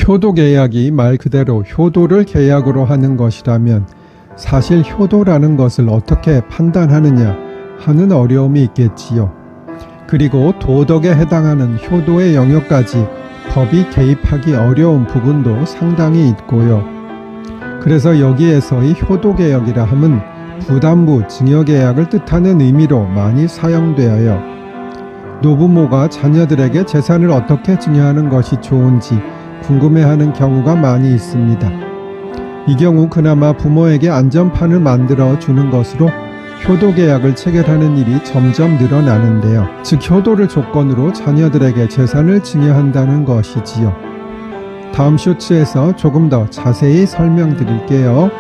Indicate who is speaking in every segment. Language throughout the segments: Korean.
Speaker 1: 효도계약이 말 그대로 효도를 계약으로 하는 것이라면 사실 효도라는 것을 어떻게 판단하느냐 하는 어려움이 있겠지요. 그리고 도덕에 해당하는 효도의 영역까지 법이 개입하기 어려운 부분도 상당히 있고요. 그래서 여기에서의 효도개혁이라 함은 부담부 증여계약을 뜻하는 의미로 많이 사용되어요. 노부모가 자녀들에게 재산을 어떻게 증여하는 것이 좋은지 궁금해하는 경우가 많이 있습니다. 이 경우 그나마 부모에게 안전판을 만들어 주는 것으로 효도계약을 체결하는 일이 점점 늘어나는데요. 즉 효도를 조건으로 자녀들에게 재산을 증여한다는 것이지요. 다음 쇼츠에서 조금 더 자세히 설명드릴게요.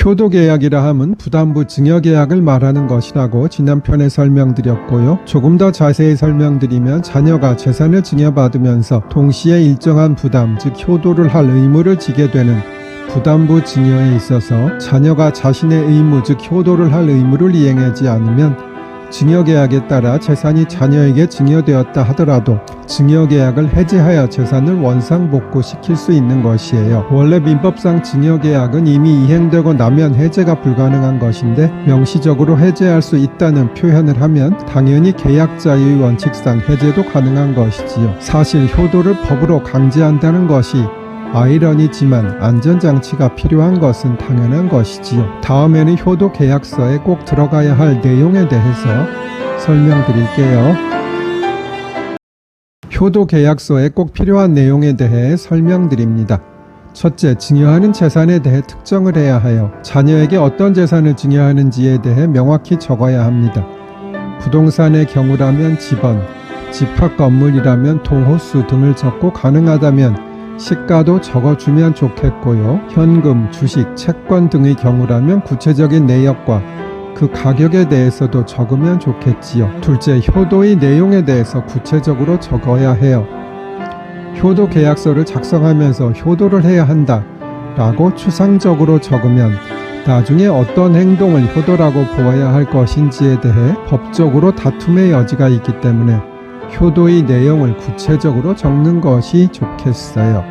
Speaker 1: 효도계약이라 함은 부담부 증여계약을 말하는 것이라고 지난편에 설명드렸고요. 조금 더 자세히 설명드리면 자녀가 재산을 증여받으면서 동시에 일정한 부담, 즉 효도를 할 의무를 지게 되는 부담부 증여에 있어서 자녀가 자신의 의무, 즉 효도를 할 의무를 이행하지 않으면 증여계약에 따라 재산이 자녀에게 증여되었다 하더라도 증여계약을 해지하여 재산을 원상복구시킬 수 있는 것이에요. 원래 민법상 증여계약은 이미 이행되고 나면 해제가 불가능한 것인데 명시적으로 해제할 수 있다는 표현을 하면 당연히 계약자의 원칙상 해제도 가능한 것이지요. 사실 효도를 법으로 강제한다는 것이 아이러니지만 안전장치가 필요한 것은 당연한 것이지요. 다음에는 효도계약서에 꼭 들어가야 할 내용에 대해서 설명드릴게요. 효도계약서에 꼭 필요한 내용에 대해 설명드립니다. 첫째, 증여하는 재산에 대해 특정을 해야 하여 자녀에게 어떤 재산을 증여하는지에 대해 명확히 적어야 합니다. 부동산의 경우라면 집원, 집합건물이라면 동호수 등을 적고 가능하다면 시가도 적어주면 좋겠고요. 현금, 주식, 채권 등의 경우라면 구체적인 내역과 그 가격에 대해서도 적으면 좋겠지요. 둘째, 효도의 내용에 대해서 구체적으로 적어야 해요. 효도계약서를 작성하면서 효도를 해야 한다 라고 추상적으로 적으면 나중에 어떤 행동을 효도라고 보아야 할 것인지에 대해 법적으로 다툼의 여지가 있기 때문에 효도의 내용을 구체적으로 적는 것이 좋겠어요.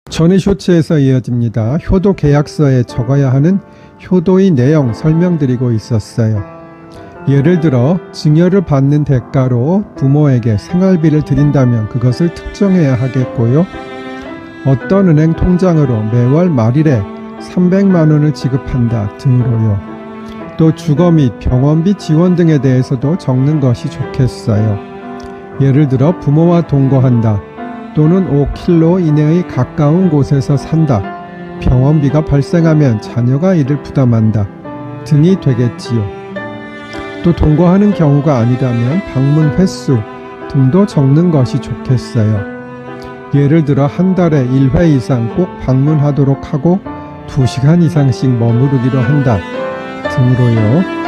Speaker 1: 전의 쇼츠에서 이어집니다. 효도계약서에 적어야 하는 효도의 내용 설명드리고 있었어요. 예를 들어 증여를 받는 대가로 부모에게 생활비를 드린다면 그것을 특정해야 하겠고요. 어떤 은행 통장으로 매월 말일에 300만 원을 지급한다 등으로요. 또 주거 및 병원비 지원 등에 대해서도 적는 것이 좋겠어요. 예를 들어 부모와 동거한다 또는 5km 이내의 가까운 곳에서 산다, 병원비가 발생하면 자녀가 이를 부담한다 등이 되겠지요. 또 동거하는 경우가 아니라면 방문 횟수 등도 적는 것이 좋겠어요. 예를 들어 한 달에 1회 이상 꼭 방문하도록 하고 2시간 이상씩 머무르기로 한다 등으로요.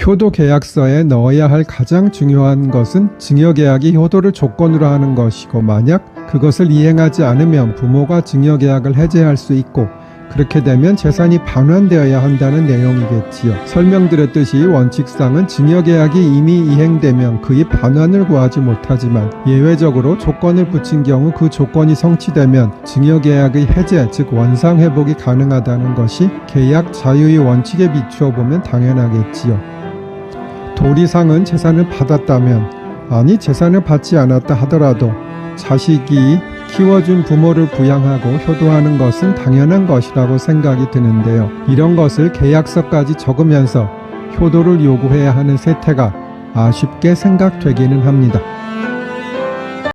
Speaker 1: 효도계약서에 넣어야 할 가장 중요한 것은 증여계약이 효도를 조건으로 하는 것이고 만약 그것을 이행하지 않으면 부모가 증여계약을 해제할 수 있고 그렇게 되면 재산이 반환되어야 한다는 내용이겠지요. 설명드렸듯이 원칙상은 증여계약이 이미 이행되면 그의 반환을 구하지 못하지만 예외적으로 조건을 붙인 경우 그 조건이 성취되면 증여계약의 해제, 즉 원상회복이 가능하다는 것이 계약 자유의 원칙에 비추어 보면 당연하겠지요. 도리상은 재산을 받았다면, 아니 재산을 받지 않았다 하더라도 자식이 키워준 부모를 부양하고 효도하는 것은 당연한 것이라고 생각이 드는데요. 이런 것을 계약서까지 적으면서 효도를 요구해야 하는 세태가 아쉽게 생각되기는 합니다.